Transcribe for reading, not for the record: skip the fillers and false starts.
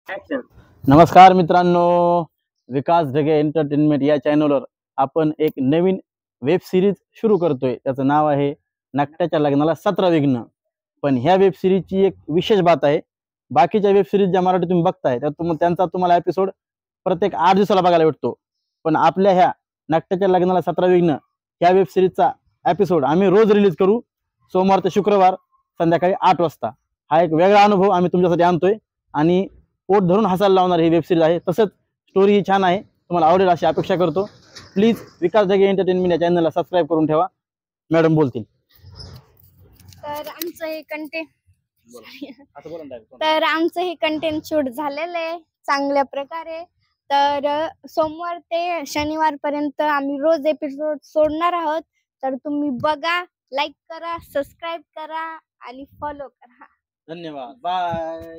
Action. नमस्कार मित्रांनो, विकास Dhage entertainment या चॅनलवर आपण एक नवीन वेब सिरीज सुरू करतोय. त्याचं नाव आहे नकट्याच्या लग्नाला 17 विघ्न. पण ह्या वेब सिरीजची एक विशेष बात आहे, बाकीच्या वेब सिरीज ज्या मराठी तुम्ही बघताय त्यात त्यांचा तुम्हाला एपिसोड प्रत्येक 8 दिवसाला बघायला भेटतो. पण आपल्या ह्या नकट्याच्या लग्नाला 17 विघ्न ह्या वेब सिरीजचा एपिसोड आम्ही रोज रिलीज करू, सोमवार ते शुक्रवार संध्याकाळी 8 वाजता. हा एक वेगळा अनुभव आम्ही तुमच्यासाठी आणतोय आणि पोट धरून हसायला लावणार ही वेब सिरीज आहे. तसंच स्टोरी ही छान आहे, तुम्हाला आवडेल अशी अपेक्षा करतो. प्लीज विकास ढगे एंटरटेनमेंट या चॅनलला सबस्क्राईब करून ठेवा. मॅडम बोलतील. तर आमचं हे कंटेंट शूट झालेलं आहे चांगल्या प्रकारे. तर सोमवार ते शनिवार पर्यंत आम्ही रोज एपिसोड सोडणार आहोत. तर तुम्ही बघा, लाईक करा, सबस्क्राईब करा आणि फॉलो करा. धन्यवाद. बाय.